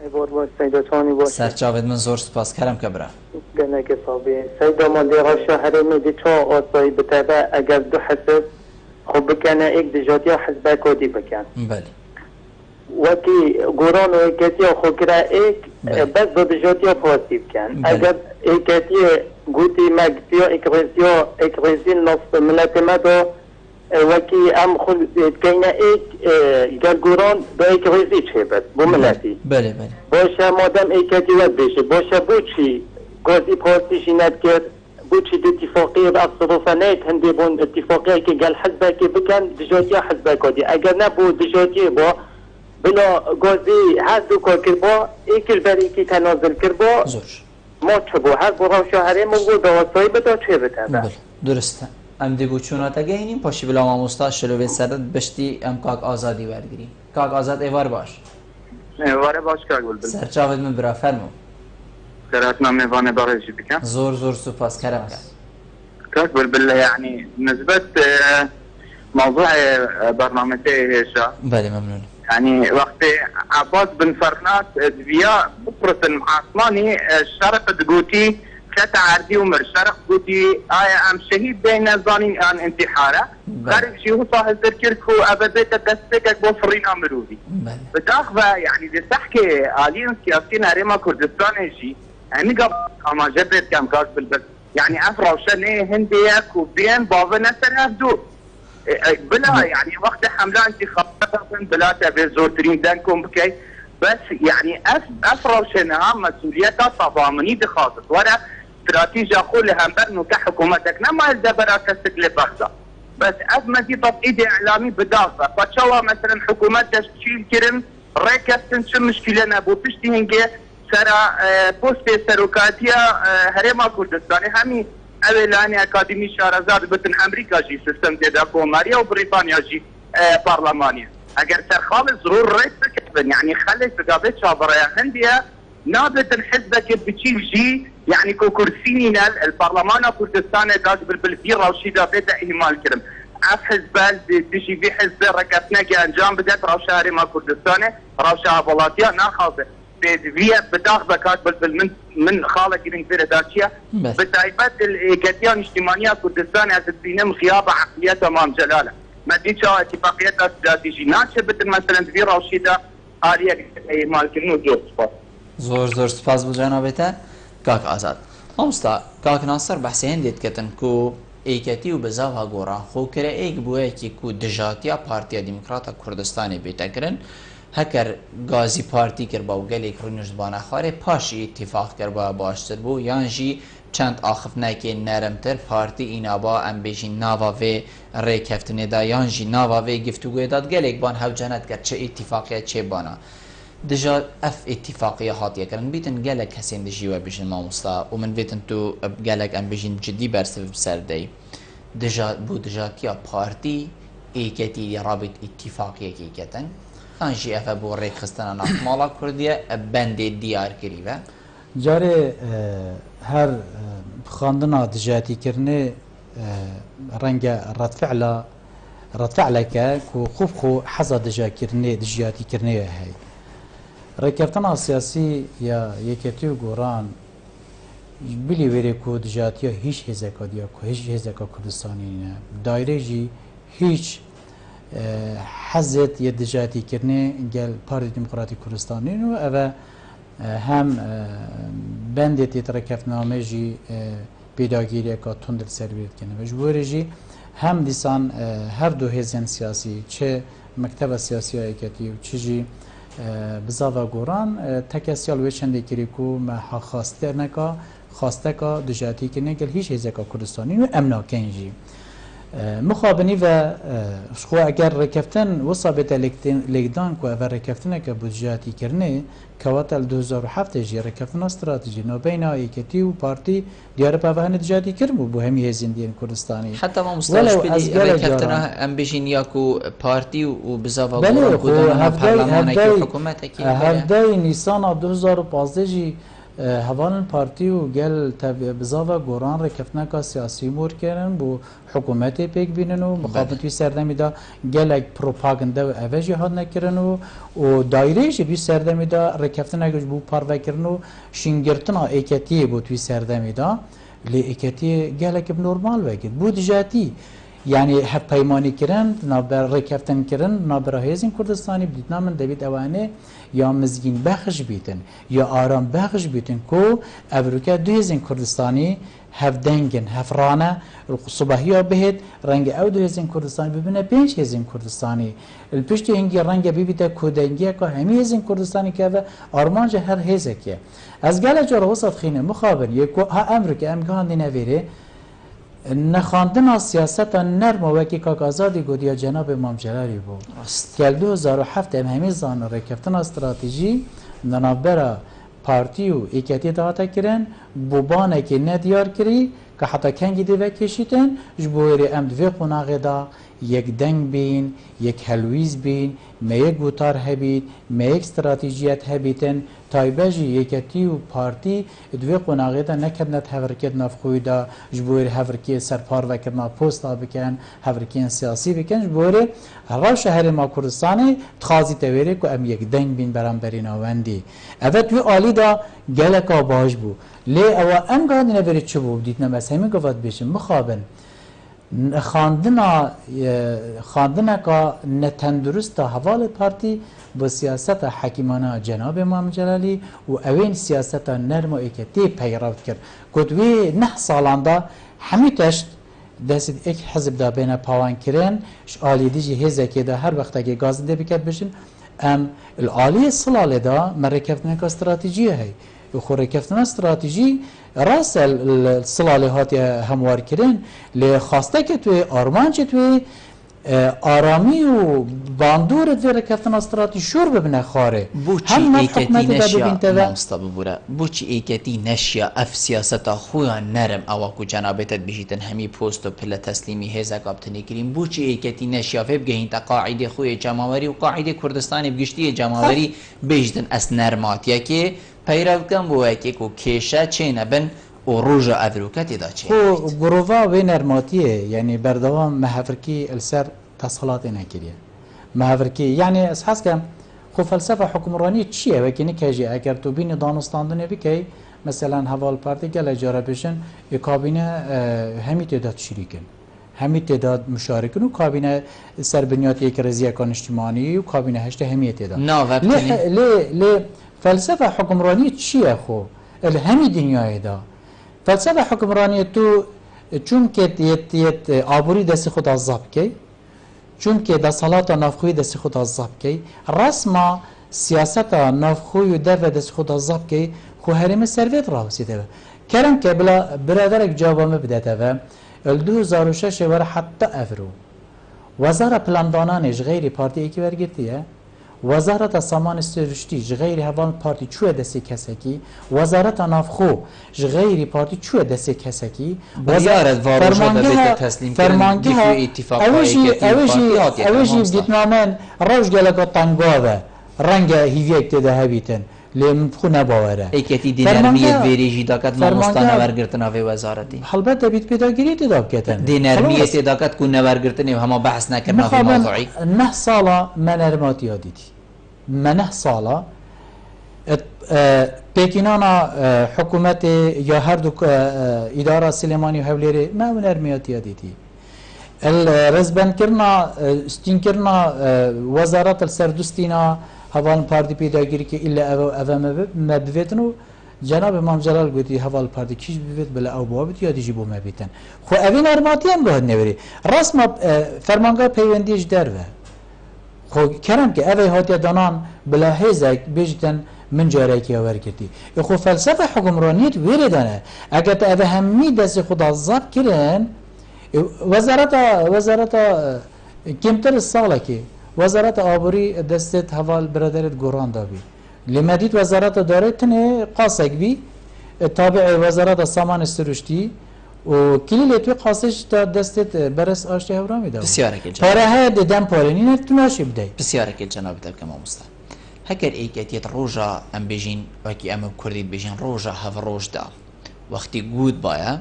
ایوار باش سیداتانی باش سرچاوید من زور سپاس کرم کبره گناه صابی سیدا من دیگر شهر می چه آسایی بتابه اگر دو حسب خب بکنه ایک دجاتی حزبه کودی بکن بله وکی گوران و ایکتی خو کرا ایک بس دو دجاتی فاسی بکن اگر ایکتی گوتی مگتی و اکریزی نصف ملت مدو وکی ام خود کنه ایک گل گوران دو اکریزی چه بد بو ملتی بله بله باشه مادم ایکتی ود بشه باشه بوچی گازی پاسی شیند کرد بوچی اتفاقی و اصطفانات هندی بون اتفاقی که گل حزبه که بکن دجاتی حزبه کدی اگر نبود دجاتی با بلا گازی هر دو کار کرد با ایکل بری که تنازل کرد با ما چه با هر برای شهره مگو دوستایی بدا چه بتنه درسته ام دی بوچونات گینیم پاشی بلا ما مستاش شلوی سرد بشتی ام کاک آزادی ورگیریم کاک آزاد ایوار باش ایوار باش کاک بلبل سرچاوید من برا فرمو سراتنا ميفاني باغي بك زور سوباس كرم كاكبر بالله يعني نسبة موضوع برنامجي هيشا بله ممنون يعني وقت عباس بن فرناس فيا بكرة عثماني شرق دقوتي كتا عردي ومر شرق دقوتي آية ام شهيد بين زانين ان انتحاره غارب شيء صاحب ذكركو ابديت دستك بوفرين امروبي بتاخذ يعني دي تحكي آلين سياسيين هريما كردستان هيجي يعني قبل ما جبت كم كاس بالبس يعني افروشني هنديك وبين بابا نسر هفدو بلا يعني وقت حمله انتخابات بلا تبي زورترين دانكم بكي بس يعني افروشنها مسؤوليتها صفامني دخاطر ولا استراتيجيه اقول لها انه كحكومتك ما الدبرات تستقل بغداد بس ازمه دي تطقيد اعلامي بدافع فتشوا مثلا حكومات تشكيل كرم ريكستن شو مشكلنا بو بشتي هنجي سرا بوست سروكاتيا هرما كردستاني همي اولاني اكاديمي شارزاد بتن امريكا جي سيستم تدا كوماريا وبريطانيا جي برلمانيا اگر سر خالص ضرور رئيس كتبن يعني خلي تقابل شابريا هنديه نابت حزبك بتشيل جي يعني كرسيني البرلمان كردستان داز بالبير روشيدا بدا اهمال كرم عف حزب تجي في حزب ركبنا كانجام بدات روشا هرما كردستان روشا بلاتيا ناخذ فيا بتاخذ كاتب من خالق جرين فيرا داشيا بتايبات الكتيان اجتماعيه كردستان اساسيين خيابه عقليه تمام جلاله ما ديش اتفاقيات استراتيجيه ناشبت مثلا في روشيدا آليه اهمال كرنو زور سپاس بو جنابته کاک آزاد همستا کاک ناصر بحثین دید کتن کو ایکتی و بزاوها گورا خو کره ایک بوه کی کو دجاتیا پارتیا دموکراتا کردستانی بیتا کرن هکر گازی پارتی کر با و گلیک رونش بانه خاره پاشی اتفاق کر با باشتر بو یانجی چند آخف نکی نرمتر پارتی اینا با ام بیجی ناوا و ریکفتنه دا یانجی ناوا و گفتگوی داد گلیک بان هف جنت کر چه اتفاقیه چه بانا دجا اف اتفاقيه هاتيه كرن بيتن قالك حسين دجيوا بيجن ماموستا ومن بيتن تو قالك ام بيجن جدي برسف بسردي دجا بو دجا كيا بارتي ايكتي رابط اتفاقيه كيكتن انجي اف ابو ريك خستنا نحمالا كرديه بند ديار كريبه جاري هر خاندنا دجاتي كرني رنجا رد فعلا ردفعلك خوب خو حزا دجا كرني دجياتي كرني هاي ركبتنا سياسي يا يكتيو قران بلی وری کو دجاتیا هیچ هزکا دیا کو هیچ هزکا کردستانی نه دایره جی هیچ حزت ی دجاتی کرنه گل پارتی دموکراتی کردستانی نو او هم بندی ترکفنامه جی پیداگیری که تندل سرویت کنه و جوری جی هم دیسان هر دو هزین سیاسی چه مکتب سیاسی ایکتی و چه جی بزاوا گوران تکسیال وچنده کری کو ما خواسته نکا خواسته که دجاتی کنه گل هیچ هزکا کردستانی و امنا کنجی مخابنی و خو اگر رکفتن وصابت لگدان کو اول رکفتن که بودجاتی کرنه کواتل 2007 جی رکفتن استراتژی نو بین ایکتی و پارتی دیار پاوهن دجاتی کرمو بو همی هزیندین کردستانی حتی ما مستاش بدی رکفتن ام بشین یاکو پارتی و بزاوا گوران کدام پارلمان که حکومت کی هفته نیسان 2015 جی هوان پارتی و گل بزاوا گوران رکفتن که سیاسی مور کردن بو حکومت پیک بینن و مخابطی سردمی دا گل اک پروپاگنده و اوجی هاد نکرن و دایره جی بی سردمی دا رکفتن اگه بو پارو کرن و شنگرتنا ایکتی بو توی سردمی دا لی ایکتی گل اک نورمال وگید بود جاتی یعنی هف پیمانی کردن نابر رکفتن کردن نابر هزین کردستانی بدید نامن دوید اوانه یا مزگین بخش بیتن یا آرام بخش بیتن کو ابروکه دو هزین کردستانی هف دنگن هف رانه صبحی ها بهید رنگ او دو هزین کردستانی ببینه 5 هزین کردستانی الپشتی هنگی رنگ ببیده کودنگی که همی هزین کردستانی که و آرمانج هر هزه که از گله جاره وسط خینه مخابن یکو ها امریکا امگان دی نویره نخواندن سیاست نرم و وکی که آزادی گودیا جناب امام جلالی بود که 2007 همی زان رکفتن استراتژی ننابرا پارتی و ایکتی داتا کرن بوبانه که ندیار کری که حتی کنگی دیوه کشیتن جبوری ام دوی قناغه دا یک دنگ بین یک هلویز بین ما یک گوتار هبید ما یک استراتیجیت هبیتن تایبجی یکتی و پارتی دوی قناغه دا نکدنت هورکت نفخوی دا جبوری هورکی سرپار وکرنا پوستا بکن هورکین سیاسی بکن جبوری هر شهر ما کردستانی تخازی تویره که ام یک دنگ بین برانبرین آوندی اوه دوی آلی دا گلکا باش بو لی او ام گاهی نبری چه بو دیدنا بس همین گفت بشن مخابن خواندن که نتندرست حوال پارتی با سیاست حکیمانه جناب امام جلالی و اوین سیاست نرم و ایکتی پیروت کرد کدوی 9 سالانده همیتش دست ایک حزب دا بین پاوان کرن آلی دیجی هزه که دا هر وقت اگه گازنده بکرد بشن ام الآلی سلاله دا مرکفتن که استراتیجیه هی خو رکفتن استراتژی راس الصلاحات هموار کردن ل خواسته که توی آرمان چه توی آرامی و باندور توی رکفتن استراتژی شور ببینه خاره بوچی ایکتی نشیا مستبوره بوچی ایکتی نشیا اف سیاست خویا نرم اواکو جنابتت بجیتن همی پوست و پله تسلیمی هزا کابتنی کریم بوچی ایکتی نشیا فیب گهین تا قاعده خوی جماوری و قاعده کردستانی بگشتی جماوری بجیتن اس نرماتیا که پیروکم بوده که کیشه چه نبن و روژ ادروکتی دا چه خو گروه و نرماتیه یعنی بردوام محفرکی السر تصالات نکریه محفرکی یعنی اساس کم خو فلسفه حکمرانی چیه و کنی کجی اگر تو بین دانستاندنه بکی مثلا حوال پارتی گل اجاره بشن کابینه همی تعداد شریکن همی تعداد مشارکن و کابینه سربنیات یک رضیه کان اجتماعی و کابینه هشت همی تعداد لی فلسفه حکمرانی چیه خو الهمی دنیای دا فلسفه حکمرانی تو چون که تیت آبوری دست خود عذاب کی چون که دا صلات نافخوی دست خود عذاب کی رسما سیاست نافخوی دو دست خود عذاب کی خو هرم سرویت راوسیده کرم که بلا برادرک جوابم بدته و ال 2006 ور حتی افرو وزاره پلاندانانش غیر پارتی ایکی ورگرتیه وزارت سامان سرشتی غیر هوان پارتی چوه دستی کسکی وزارت نافخو غیر پارتی چوه دستی کسکی وزارت واروجا دبیت تسلیم کردن دیفی اتفاقایی اوشی دیتنامن روش گلگا تنگاوه رنگ هیویک تده هبیتن لێ من خو نەباوەرە ئەیکەتی دێنەرمیە وێریژی دەکات مامۆستا نەوەرگرتنەوەی وەزارەتی هەڵبەت دەبیت پێداگیری تێدا بکەن دێنەرمیە تێداکات و نەوەرگرتنی هەمە بەحس نەکردنەوەی ماوەعی 9 ساڵە مە نەرماتیا دیتی مە 9 ساڵە پێکینانە حکوومەتێ یا هەردوو ئیدارە سلێمانی و هەولێرێ ما نەرمیاتیا دیتی رزبندکردنا ستینکردنا وزارت السردستینا هوال پارتی پیداگیری که ایلا اوه ما بویتن و جناب امام جلال گویی هوال پارتی کیش بوید بله او بوابت یا دیجی بو ما بیتن خو اوین ارماتی هم گوهد نوری راست ما فرمانگاه پیوندیش دروه خو کرم که اوه هاتیا دانان بلا هیزک بیجتن من جاره که آور کردی خو فلسفه حکمرانیت ویره دانه اگر تا اوه همی دست خدا زاب کرن وزارت کمتر ساله که وزارت آبوری دستت حوال برادرت گوران دابی لمدید وزارت داره تنه قاسک بی تابع وزارت سامان سروشتی و کلی توی قاسش تا دستت برس آشتی هورامی دابی بسیاره که پاره های ددن پارنی نتوناشی بدهی بسیاره که جناب دکم آموزده هکر ایکتیت روژا ام بیجین وکی ام کردی بیجین روژا هف روژ دا وقتی گود بایا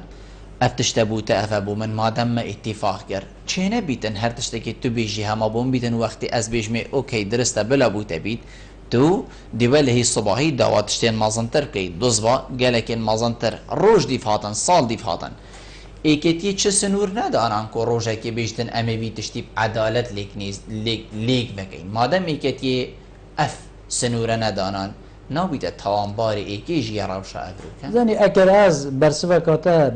افتشت بوده افا بو من مادم ما اتفاق کرد چه نبیتن هر تشته که تو بیجی همه بوم بیتن وقتی از بیجمه اوکی درسته بلا بوده بید تو دیوال هی صباحی دواتشتین مازنتر که دوزوا گلکن مازنتر روش دیف هاتن سال دیف هاتن ایکتی چه سنور ندارن که روشه که بیجتن امی بیتشتیب عدالت لیک بکن مادم ایکتی اف سنور ندارن نابیده توانبار ایکی جیه روشه ادرو کن زنی اگر از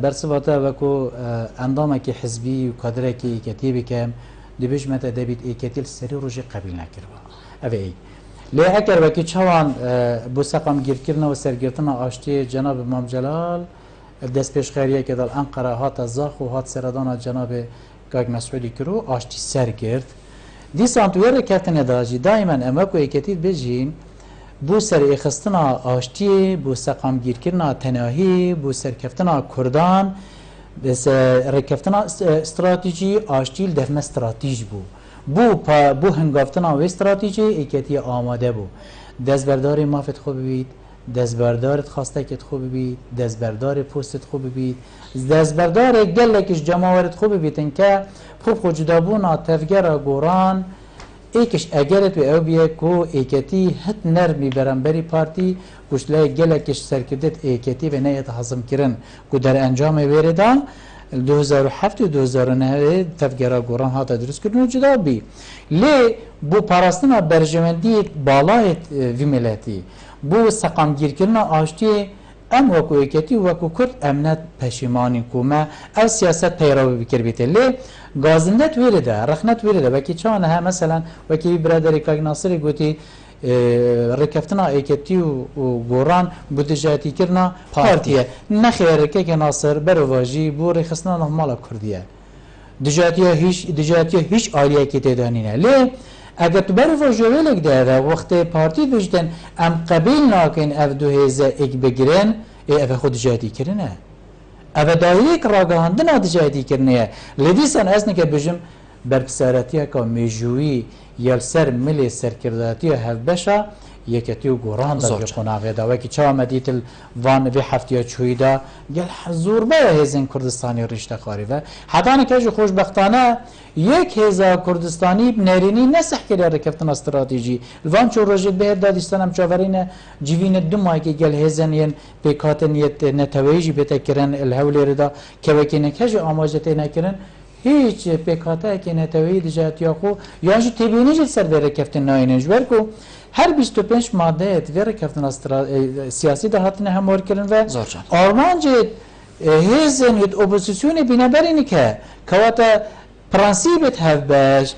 برسواتا وکو اندامه که حزبی و کادره که ایکتی بکم دیبش متا دبید ایکتی سری روشی قبیل نکروا اوه ای لی اگر وکی چوان بو سقم گیر کرنا و سرگرتنا آشتی جناب امام جلال دست پیش خیریه که دال انقره هات زاخ و هات سردان جناب کاک مسعودی کرو آشتی سر گرد دیسان تویر کتن داجی دائما اما کو ایکتی بجین بو سر اخستنا آشتی بو سقام گیر کرنا تناهی بو سر کفتنا کردان بس رکفتنا استراتژی آشتی دفم استراتژی بو هنگافتنا و استراتژی ایکتی آماده بو دستبردار مافت خوب بید دستبردارت خواسته کت خوب بید دستبردار پوستت خوب بید دستبردار گلکش جماورت خوب بیدن که خوب جدابونا تفگر گوران ایکش اگرت و او بیه کو ایکتی هت نرمی برانبری پارتی کشلای گلکش سرکردت ایکتی و نیت حزم کرن کو در انجام ویردان 2007 و 2009 تفگرا گوران هاتا درست کردن و جدا بی لی بو پاراستنا برجمندی بالایت وی ملتی بو سقام گیر کردن آشتی ام وکو ایکتی وکو کرد امنت پشیمانی کومه او سیاست پیراوی بکر بیته لی گازندت ویرده رخنت ویرده وکی چانه ها مثلا وکی برادری کاگ ناصری گوتی رکفتنا ایکتی و گوران بودجاتی کرنا پارتیه نخیر که ناصر برواجی بو رخصنا نهمالا کردیه دجاتیه هیچ آلیه که تیدانینه لی اگر تو برواجی ویلک ده وقت پارتی بجدن ام قبیل ناکن اف دو هیزه ایک بگیرن اف خود دجاتی کرنه اف دایره که راگاهندن دجاتی کرنه لیدیسان ازنه که بجم برپسارتیه که میجوی یل سر ملی سرکرداتی هف بشا یکتی و گوران در قناغه دا وکی چه آمدیت وان وی هفتیا چوی دا گل حضور به هزین کردستانی رشته خاری و حتی نکه خوشبختانه یک هزا کردستانی نرینی نسح کرده رکفتن استراتیجی الوان چون روشید به دادستان هم چاورین جوین دمایی که گل هزن ین پیکاتن یت نتویجی بتا کرن الهولی ردا که وکی نکه آماجته نکرن هیچ پیکاته که نتویی دجات یا خو یا جو تبینیج سر به رکفتن ناینج ورکو هر 25 ماده وی رکفتن سیاسی ده هاتنه هموار کردن و آرمان جد هیزن یت اپوزیسیون بینابرینی که کواتا پرانسیبت هف باش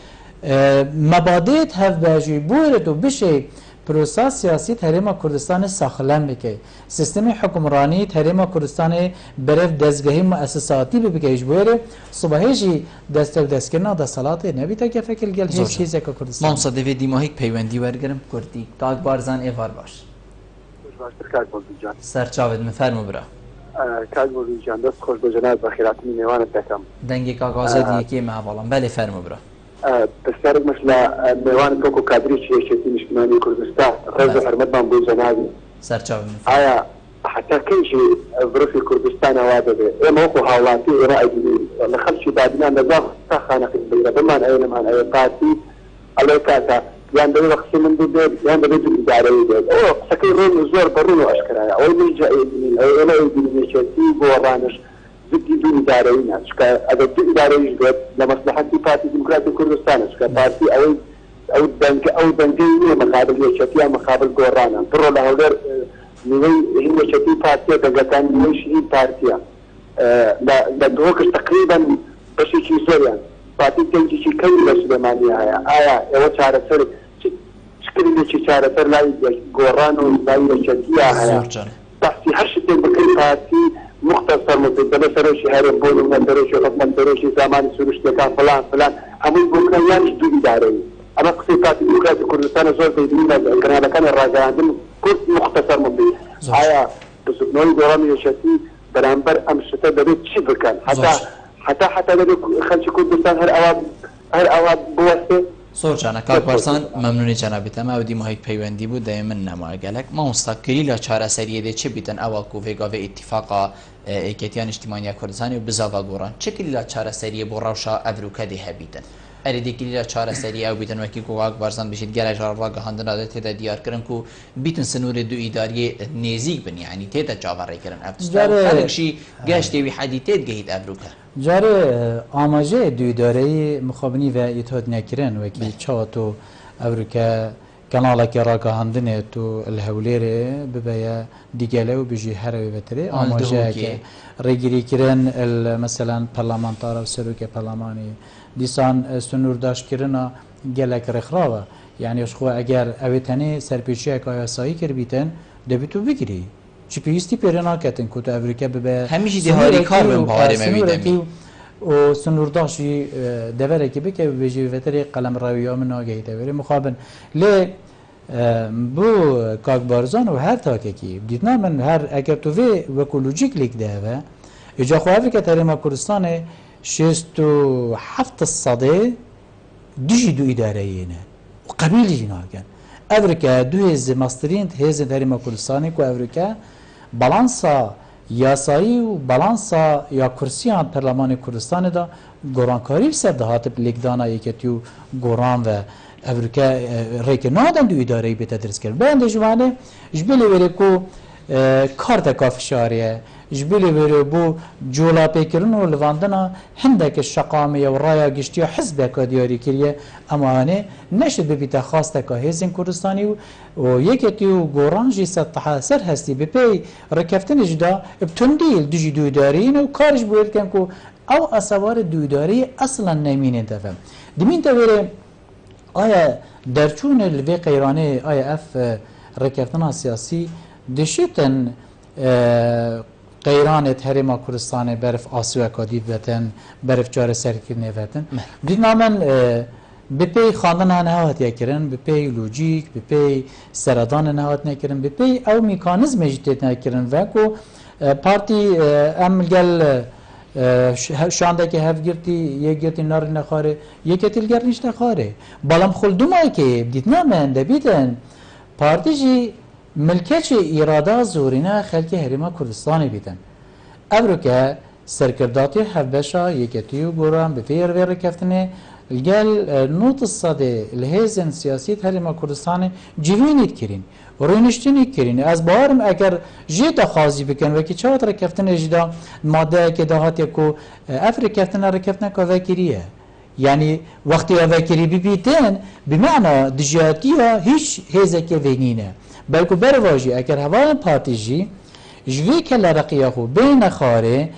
مبادیت هف باشی بورد و بشه پروسه سیاسی تحریم کردستان ساخلم بکه سیستم حکمرانی تحریم کردستان برف دستگاهی مؤسساتی بکهش بوره صبحیجی دستکردن دا صلات نبیتا که فکر گل هیچ چیزی که کردستان من صدفه دیماهیک پیوندی ورگرم کردی تاک بارزان ایوار باش سرچاوید مفرمو برا کاج بولوی جان دست خوش بجناب بخیرات می نیوانت دکم دنگی کاغازه دیگه معوالم بله فرمو برا بسیارک مثل میوان توکو کادری چیه چیزی مشکنانی کردستان رز حرمت من بول جنابی سەرچاو ئایا حتا کەیشی بڕفی کوردستان ئەوا دەبێت ئێمە وەکو هاوڵاتی ڕائدی لە خەڵکی دادنان لەگەڵ تا خانەقی بگرە بمان ئەوێنەمان ئەوێ پارتی ئەڵێ کاتە یان دەبێت قسە من بێت یان دەبێت ئیدارەی بێت ئەوە قسەکەی ڕۆن زۆر بەڕوون و ئەشکرایە ئەوەی من جائزین ئەوە ئیدارەیەتی گۆڕانش زدی دوو ئیدارەی نات چکە ئەگەر دوو ئیدارەیش بێت لە مەسلحەتی پارتی دیموکراتی کوردستانە چکە پارتی ئەو دەنگەی نییە مەقابل یەکێتیان مەقابل گۆڕانە بڕۆ لە هەولێر نیوەی یەکێتی پارتیە دەنگەکان نیوەیشی هی پارتیە لە دۆکش تقریبا بەشێکی زۆریان پارتی تەنگێکی کەمی لە سلێمانی هەیە ئایا ئێوە چارەسەر چکرێکی چارەسەر لای گۆڕان و لای یەکێتیە هەیە بەحسی هەر شتێک بکەی پارتی مختصر مدت دەبێ سەرۆشی هەرێم بۆ نمونە سەرۆشی حکومەت سەرۆشی زامانی سروشتەکان فلان فلان هەمووی بۆ بکەن یانیش دوو ئیدارەیی ئەمە قسەی پارتی دیموکراتی کوردستانە زۆر دەیبینە کەناڵەکانی ڕاگەیاندن کورد مختصر مدت ئایا بزبنەوەی گۆڕانی یەکێتی بەرامبەر ئەم شتە دەبێت چی بکەن حتا دەبێت خەڵکی کوردستان هەر ئەوا بوەستێ زۆر جانە کاکبارزان مەمنونی جەنابێت ئەمە ئەو دیمەهەیەک پەیوەندی بوو دەیە من نەماگەلک مامۆستاکەری لە چارەسەریەدێ چ بیتن ئەوە کوڤێگاڤێ ئیتیفاقا ئێکێتیان نیشتیمانیا کوردستانی و بزاڤا گۆڕان چکری لە چارەسەریە بۆ ڕەوشە ئەڤروکە دێ هەبیتن ئەرێدێکی لە چارەسەری ئەو بیتن وەکی کاکبارزان بشیت گەلە ڕاگەهاندنەدا تێدا دیارکردن و بیتن سنوورێ دوو ئیداریە نێزیک بن یعنی تێتە چاوەڕێکردن ئەفشی گەشتێوی حەدی تێت گەیت ئەڤروکە جارێ ئاماژەیە دویدارەی مخابنی و ئیتۆت نەکردن وەکی چاوەت و ئەڤروکە کەناڵێکی ڕاگەهاندنێت و لە هەولێرێ ببەیە دیگەلە و بژی هەرەوەی بەترێ ئاماژەیەکە ڕێگیریکردن مەسەلەن پەرلەمانتارە و سەرۆکە پەرلەمانی دیسان سنوورداشکردنە گەلێک ڕێکخراوە یعنی خۆ ئەگەر ئەوێ تەنێ سەرپێچیەک یاسایی کردبیتن دەبێت و بگری چی پێویستی پێرە ناکەتن کۆ ئەڤریکا ببێ هەمیشی دێهاری کار بن و سنوورداشی دەبەرێکی بکە بێژی بەتەرێ قەلەم ڕاویە من ناگەیتەوێ مخابن لێ بۆ کاکبارزان و هەر تاکێکی دیتنا من هەر ئەگەر توێ وەکو لوجیک لێک داوە ئێجا خۆ ئەڤریکا تەرێما کوردستانê 67 سەدێ دژی دوو ئیدارەیەنە و قەبیلی ناکەن ئەڤریکا دوو هێزی مەسترین هێزی تەرێما کوردستانی و ئەڤریکا بەڵانسا یاسایی و بەڵانسا یا کورسیان پەرلەمانی کوردستانێدا گۆڕانکاری سەر دەهاتە لێکدانا یەکێتی و گۆڕان و ئەڤریکا ڕێکە نادەن دوو ئیدارەی بێتە دروستکرد بەیان دەژوانێ ji ber lêverê ku karteka fişariye ji ber lêverê bû coğrafyekirîn û livandina hindeke şeqamê û raya giştiya hizbeka diyarî kiriye em anê neşid bibîte xasteka hêzên Kurdistanî û yeketî û goran jî ser hestî bi pey rêkeftinê jî da bi tundî dijî dûdarîn û kar ji bo dikin ku ew esewarê dûdarî eslan nemînên tevem dimîn te wêrê aya derçûnê li vê qeyranê aya ev rêkeftina siyasî dişitin qeyranê herêma Kurdistanê berf asûyeka dî vetin berf çareserkirinê vetin dîna min bi pey xandina nehatiye kirin bi pey lojîk bi pey seradanê nehatine kirin bi pey ew mîkanîzmê jî têne kirin ve ku partî em gel şandeki hevgirtî yekgetî narî nexwarê yeketî ger nîş nexwarê balam xuldumayekê dîtna min debîtin partî jî milkeçê îrada zorîna xelkê herêma Kurdistanê bîtin Evrûke serkirdatî hevbeşa yeketî û goran bi fêr vê rêkeftinê gel nût sedê li hêzên siyasî herêma Kurdistanê civînî kirîn rêniştinî kirîn ez barim eger jê daxwazî bikin wekî çavat rêkeftinê jî da maddeyekê da hatiye ku ev rêkeftina rêkeftineka vekiriye yani wextê vekirî bibîtin bimana dijatiya hiç hêzeke venîne belku berva jî eger hevayan partî jî ji vê kelereqiya xwe bêne xwarê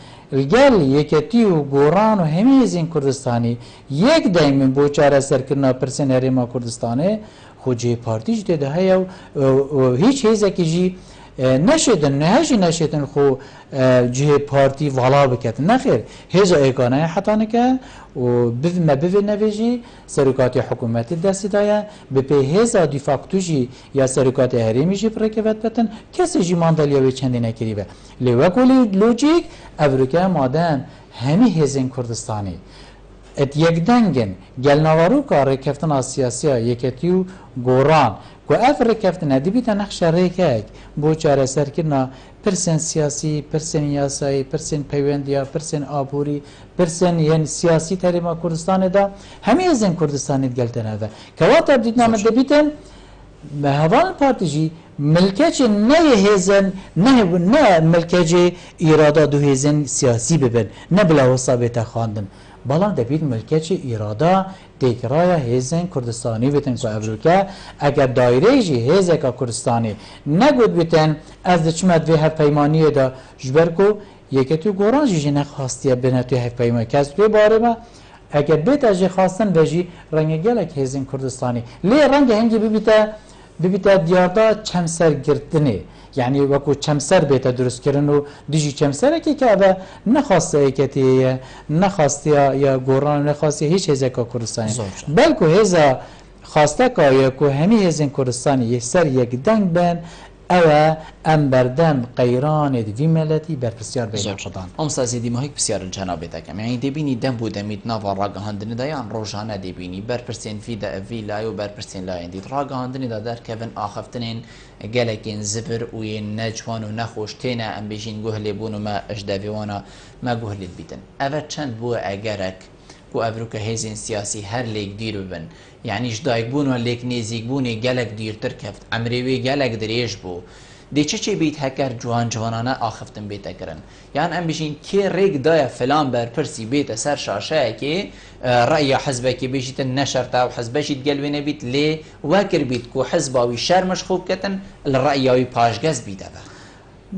gel yeketî û goran û hemî hêzên Kurdistanî yek deymin bû çareserkirina pirsên herêma Kurdistanê xwe cihê partî jî tê de heye û hiç hêzekî jî neşêdin nehe jî neşêtin xwe cihê partî vala biketin nexêr hêza êkanaya heta nike û me bivê nevê jî serokatî hikûmetê destî daye bi pê hêza dîfaktû jî ya serokatê herêmî jî rêkevek betin kesê jî mandaliya wê çendê nekirî be lê wek lojîk Evrûke maden hemî hêzên Kurdistanê et yekdengin gelnavarûka rêkeftina siyasiya yeketî û goran کو افر کفتنه دیبیت نقش ریکک بو چاره سرکرنا پرسن سیاسی پرسن یاسایی پرسن پیوندیا پرسن آبوری پرسن یعنی سیاسی تریما کردستان دا همه از این کردستانی گلتنه ده که وقت بدید نام دیبیتن هوان پارتیجی ملکچ نه هزن نه ملکچ اراده دو هزن سیاسی ببن نه بلا وصابت خواندن بلان دبید ملکچ اراده تکرای هزن کردستانی بیتن که افریقا اگر دایره جی هزکا کردستانی نگود بیتن از دچمت و هف پیمانی دا جبرکو یکی تو گوران جی نخواستیه بینه توی هف پیمانی کس توی باره ما اگر بیت اجی خواستن وجی رنگ گلک هزن کردستانی لی رنگ هنگی ببیتا دیاردا چمسر گرتنه یعنی وکو چمسر بیتا درست کردن و دیجی چمسره که اوه نخواسته ایکتی نخواسته یا گوران نخواسته هیچ هزکا کردستانی بلکو هزا خواسته که یا که همی هزین کردستانی یک سر یک دنگ بین اوه ام بردم قیران وی ملتی برپسیار بین خدان امسازی دیماهیک بسیار جنابه دکم یعنی دیبینی دم بودمید ناوا راگه هندنی دا یعن روشانه دیبینی برپرسین وی لای و برپرسین لای اندید راگه هندنی دا در کون آخفتنین گلکین زفر و نجوان و نخوش تینه ام بیشین گوهلی بون و ما اجدویوانا ما گوهلی بیتن اوه چند بو اگرک کو افریقا هزین سیاسی هر لیک دیر ببن یعنی جدایک بون و لیک نیزیک بونی گلک دیرتر کفت عمریوی گلک دریش بو دی چه بیت هکر جوانانه آخفتن بیت کرن یعنی ام بشین که ریک دای فلان برپرسی بیت سر شاشه که رأی حزبه که بیشیت نشرته و حزبه شید گلوینه بیت لی وکر بیت کو حزباوی شرمش خوب کتن الرأیاوی پاشگز بیت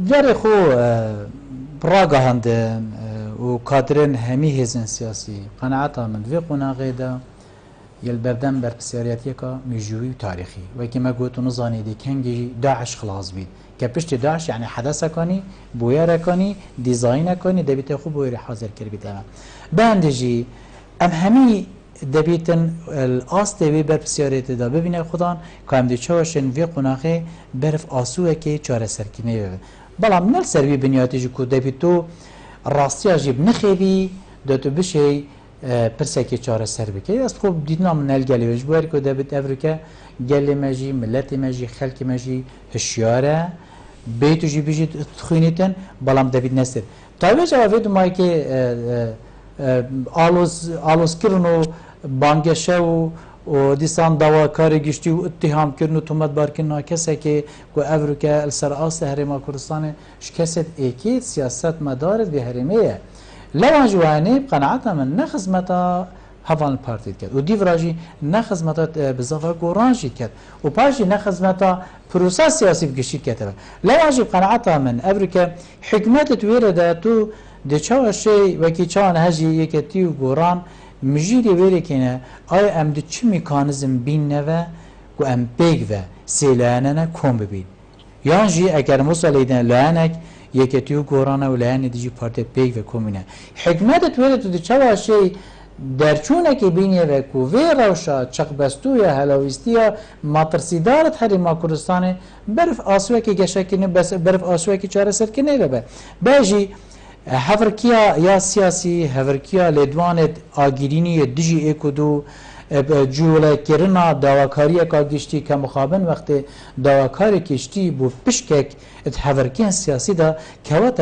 در خو راگه هندن و کادرن همی هزن سیاسی قناعتا من وی قناغه دا یل بردم بر بسیاریت یکا مجوی تاریخی و که ما گوتو نزانی دی کنگی داعش خلاص بید که پشت داعش یعنی حدث کنی بویر کنی دیزاین کنی دبیت خوب بویر حاضر کر بیت بندجی ام همی دبیتن الاست وی بر بسیاریت دا ببینه خودان که هم دی چوشن وی قناغه برف آسوه که چاره سرکینه بلا من سروی بنیاتی جو که دبیتو راستی عجیب نخیبی دو بشه پرسکی چاره سر بکی است خوب دیدنا من الگلی وش باید که دبیت افریقا گلی مجی ملت مجی خلق مجی هشیاره بیتو جی بیجی تخینیتن بالام دبیت نستر تایوه جوابه دو مایی که آلوز کرنو بانگشه و دیسان دواکاری گشتی و اتهام کردن و تومت بارکن کسی که افریقا السر آست هرما کردستان شکست ایکی سیاست مدارد به هرمیه لو جوانب قناعتا من نخزمتا هفان پارتید کرد و دیوراجی نخزمتا بزافه گورانجید کرد و پاشی نخزمتا پروسه سیاسی بگشید کرد لو عجیب قناعتا من افریقا حکمت تویره ده تو ده چاو شی وکی چاوان هجی یکتی و گوران مجیری ویره کنه آیا ام ده چه میکانیزم بین نوه و ام بیگ و سیلانه نه کن ببین یان جی اگر مسئله لانک یکتیو گورانه و لانه دیجی پارت بیگ و کمینه حکمت تویره تو ده چاو شی درچونه که بینیه و کووی روشا چقبستو یا هلاویستی یا ماترسیدارت حریما کردستانه برف آسوه که گشکنه برف آسوه که چاره سر کنه رو باجی هفرکیا یا سیاسی هفرکیا لدوانت آگیرینی دیجی اکودو جوله کرنا دواکاری کاگشتی که مخابن وقت دواکاری کشتی بو پشکک هفرکیان سیاسی دا که وقت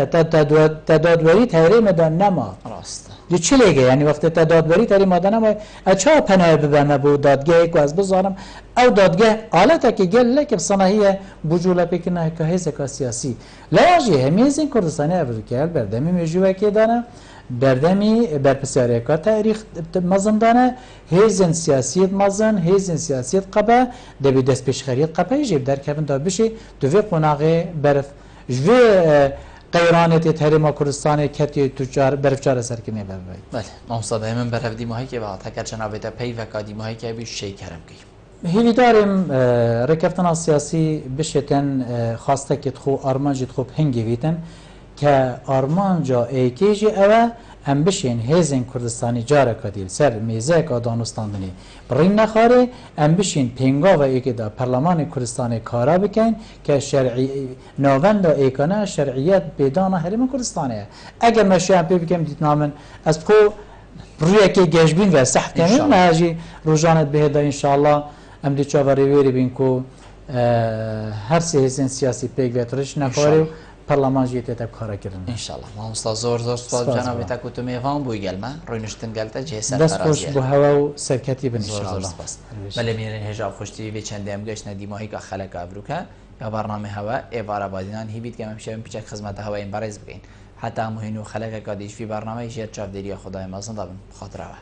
تدادوری تحریم دا نما راست دی چی لیگه یعنی وقت تدادوری تحریم دا نما اچها پناه ببرنه بو دادگاه که از بزارم او دادگاه آلتا که گل لکه صناحیه بجوله بکنه که هزکا سیاسی لواجی همیزین کردستانی افریقیال بردمی مجوه که دانه بردمی برپسیاری که تاریخ مزن دانه هیزن سیاسیت مزن هیزن سیاسیت قبه دبی دست پیشخریت قبه یجب در کبن دا بشه دوی قناغه برف جوی قیرانت تحریم کردستان کتی تجار برف چاره سرکنه بباید بله مصادقه من برف دیماهی که بعد هکر جنابه تا پی وکا دیماهی که بیش شی کرم کی هیوی داریم رکفتن سیاسی بشتن خواسته که خو آرمانجی خوب هنگی ویتن که آرمانجا ایکیجی اوه ام بشین هیزن کردستانی جاره کدیل سر میزه که دانستاندنی برین نخاره ام بشین پینگا و ایکی دا پرلمان کردستانی کارا بکن که شرعی نووند ایکانه شرعیت بیدان حریم کردستانیه اگر مشی هم پی بکم دیت نامن از بخو روی که گشبین و سحت کنیم نهاجی روزانت بهده انشاءالله ام دی چاوری ویری بین کو هەر سێهێزن سیاسی پێک بێتڕش نەخوارێ و پەرلەمان تێتە بکارەکردن ئینشاءالله مامۆستا زۆر سوپاس جەنابێتە کوتو میێڤان بووی گەلمە ڕۆینشتن گەلتە جێسەر دەست خۆش بۆ هەوا و سەرکەتی بن زۆر سپاس بەلێ میێرن هێژا خۆشتی بێ چەندێم گەشتە دیماهیکە خەلەکە ئەبروکە یا بەرنامە هەوا ئێوارە بادینان هیبیت کەمە پیشەوەی پیچە خزمەتە هەوای بەڕێز بکەین حتا مهین و خەلەکە کادیشفی بەرنامەی ژێر چاودێریە خدای مەزندا بن خاطراوە